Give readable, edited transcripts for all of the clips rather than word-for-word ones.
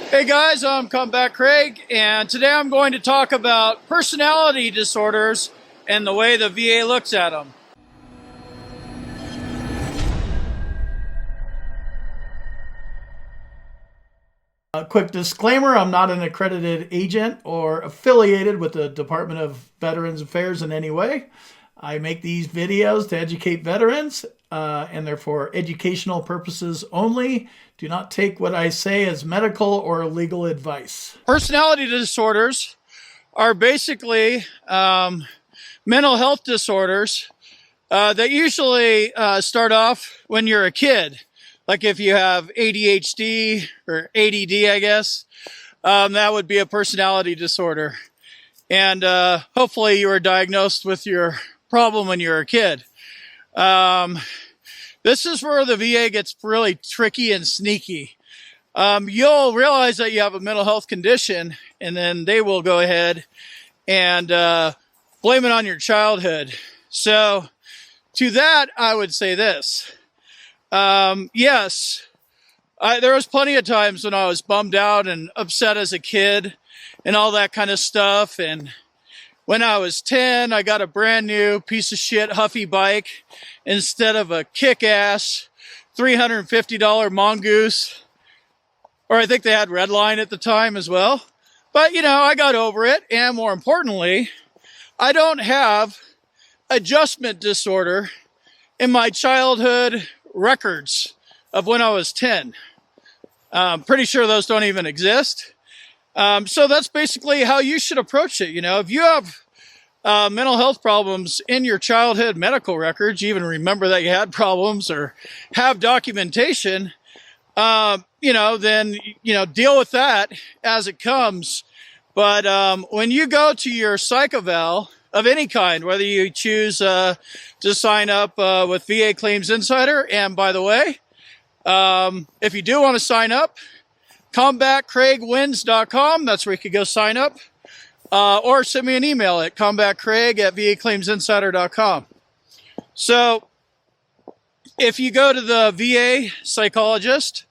Hey guys, I'm Comeback Craig, and today I'm going to talk about personality disorders and the way the VA looks at them. A quick disclaimer, I'm not an accredited agent or affiliated with the Department of Veterans Affairs in any way. I make these videos to educate veterans, and they're for educational purposes only. Do not take what I say as medical or legal advice. Personality disorders are basically mental health disorders that usually start off when you're a kid. Like if you have ADHD or ADD, I guess, that would be a personality disorder. And hopefully you were diagnosed with your problem when you were a kid. This is where the VA gets really tricky and sneaky. You'll realize that you have a mental health condition, and then they will go ahead and blame it on your childhood. So to that, I would say this. Yes, there was plenty of times when I was bummed out and upset as a kid and all that kind of stuff. And when I was 10, I got a brand new piece of shit Huffy bike instead of a kick-ass $350 Mongoose. Or I think they had Redline at the time as well. But, you know, I got over it. And more importantly, I don't have adjustment disorder in my childhood records of when I was 10. I'm pretty sure those don't even exist. So that's basically how you should approach it. You know, if you have mental health problems in your childhood medical records, you even remember that you had problems or have documentation, then, deal with that as it comes. But when you go to your psych eval of any kind, whether you choose to sign up with VA Claims Insider, and by the way, if you do want to sign up, combatcraigwins.com, that's where you could go sign up, or send me an email at combatcraig@vaclaimsinsider.com. So if you go to the VA psychologist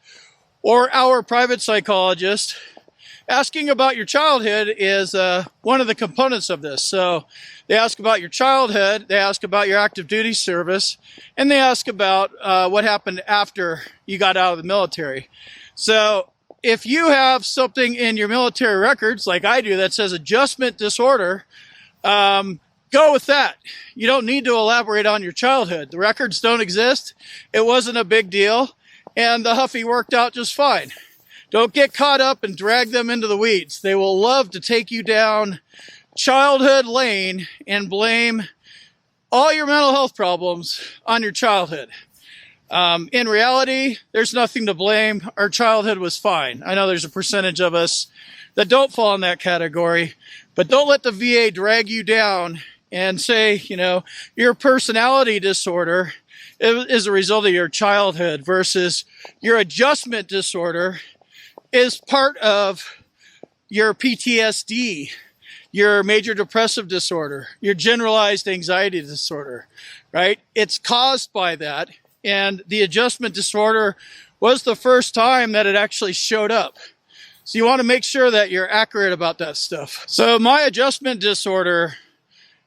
or our private psychologist, asking about your childhood is one of the components of this. So they ask about your childhood, they ask about your active duty service, and they ask about what happened after you got out of the military. So if you have something in your military records, like I do, that says adjustment disorder, go with that. You don't need to elaborate on your childhood. The records don't exist. It wasn't a big deal, and the Huffy worked out just fine. Don't get caught up and drag them into the weeds. They will love to take you down childhood lane and blame all your mental health problems on your childhood. In reality, there's nothing to blame. Our childhood was fine. I know there's a percentage of us that don't fall in that category, but don't let the VA drag you down and say, your personality disorder is a result of your childhood versus your adjustment disorder is part of your PTSD, your major depressive disorder, your generalized anxiety disorder, right? It's caused by that. And the adjustment disorder was the first time that it actually showed up. So you want to make sure that you're accurate about that stuff. So my adjustment disorder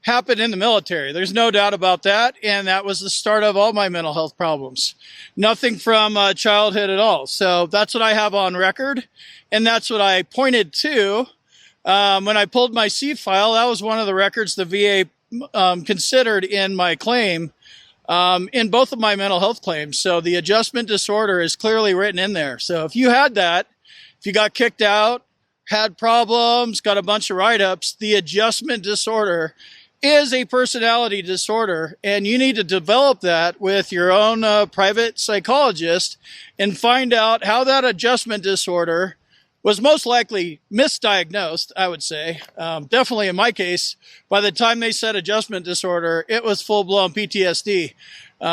happened in the military. There's no doubt about that. And that was the start of all my mental health problems. Nothing from childhood at all. So that's what I have on record. And that's what I pointed to when I pulled my C file. That was one of the records the VA considered in my claim, in both of my mental health claims. So the adjustment disorder is clearly written in there. So if you had that, if you got kicked out, had problems, got a bunch of write-ups, the adjustment disorder is a personality disorder, and you need to develop that with your own private psychologist and find out how that adjustment disorder was most likely misdiagnosed, I would say. Definitely in my case, by the time they said adjustment disorder, it was full-blown PTSD.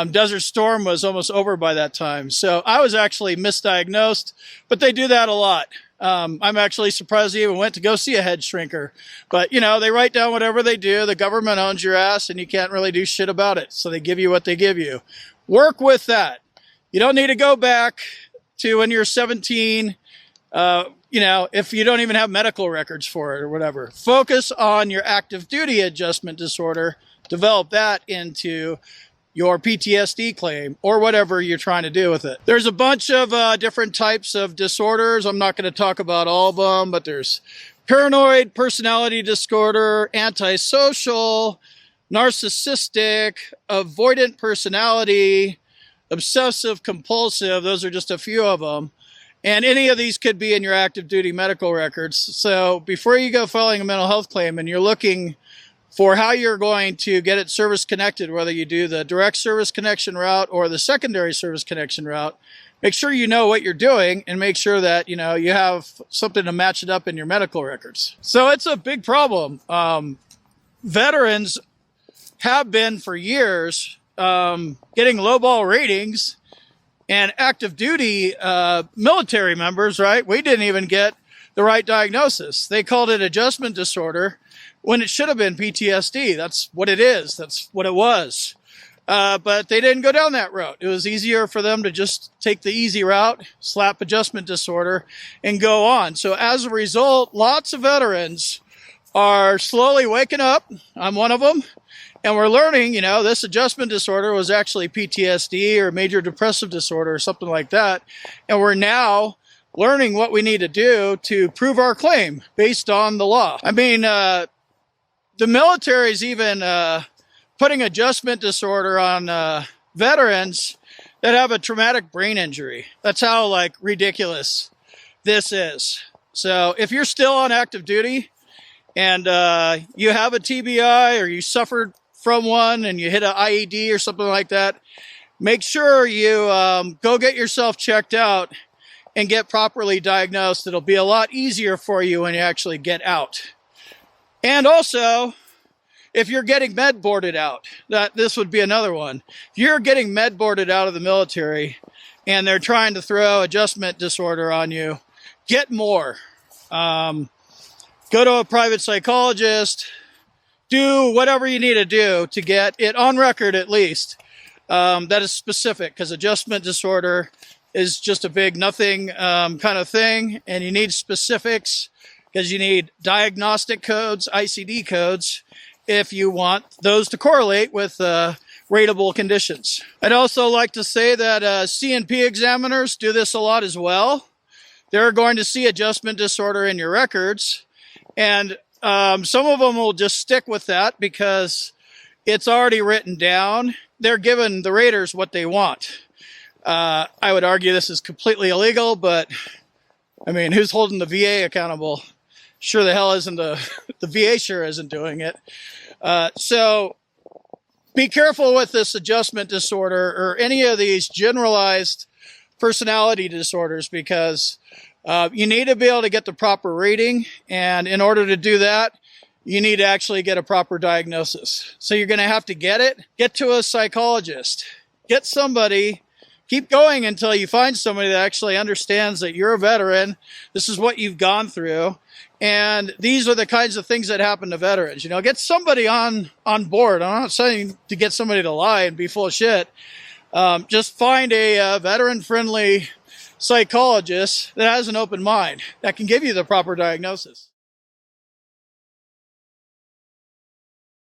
Desert Storm was almost over by that time. So I was actually misdiagnosed, but they do that a lot. I'm actually surprised they even went to go see a head shrinker. But, they write down whatever they do. The government owns your ass, and you can't really do shit about it. So they give you what they give you. Work with that. You don't need to go back to when you're 17, You know, if you don't even have medical records for it or whatever. Focus on your active duty adjustment disorder. Develop that into your PTSD claim or whatever you're trying to do with it. There's a bunch of different types of disorders. I'm not going to talk about all of them, but there's paranoid personality disorder, antisocial, narcissistic, avoidant personality, obsessive compulsive. Those are just a few of them. And any of these could be in your active duty medical records. So before you go filing a mental health claim and you're looking for how you're going to get it service connected, whether you do the direct service connection route or the secondary service connection route, make sure you know what you're doing and make sure that, you know, you have something to match it up in your medical records. So it's a big problem. Veterans have been for years getting lowball ratings, and active duty military members, right? We didn't even get the right diagnosis. They called it adjustment disorder when it should have been PTSD. That's what it is. That's what it was. But they didn't go down that route. It was easier for them to just take the easy route, slap adjustment disorder, and go on. So as a result, lots of veterans are slowly waking up. I'm one of them. And we're learning, you know, this adjustment disorder was actually PTSD or major depressive disorder or something like that. And we're now learning what we need to do to prove our claim based on the law. I mean, the military's even putting adjustment disorder on veterans that have a traumatic brain injury. That's how, like, ridiculous this is. So if you're still on active duty and you have a TBI or you suffered from one and you hit an IED or something like that, make sure you go get yourself checked out and get properly diagnosed. It'll be a lot easier for you when you actually get out. And also, if you're getting med boarded out, this would be another one. If you're getting med boarded out of the military and they're trying to throw adjustment disorder on you, get more. Go to a private psychologist. Do whatever you need to do to get it on record, at least, that is specific, because adjustment disorder is just a big nothing kind of thing, and you need specifics because you need diagnostic codes, ICD codes, if you want those to correlate with rateable conditions. I'd also like to say that C&P examiners do this a lot as well. They're going to see adjustment disorder in your records, and some of them will just stick with that because it's already written down. They're giving the raters what they want. I would argue this is completely illegal, but I mean, who's holding the VA accountable? Sure the hell isn't the VA sure isn't doing it. So be careful with this adjustment disorder or any of these generalized personality disorders, because you need to be able to get the proper rating, and in order to do that, you need to actually get a proper diagnosis. So you're going to have to get to a psychologist, get somebody, keep going until you find somebody that actually understands that you're a veteran, this is what you've gone through, and these are the kinds of things that happen to veterans. You know, get somebody on board. I'm not saying to get somebody to lie and be full of shit. Just find a veteran-friendly psychologist that has an open mind that can give you the proper diagnosis.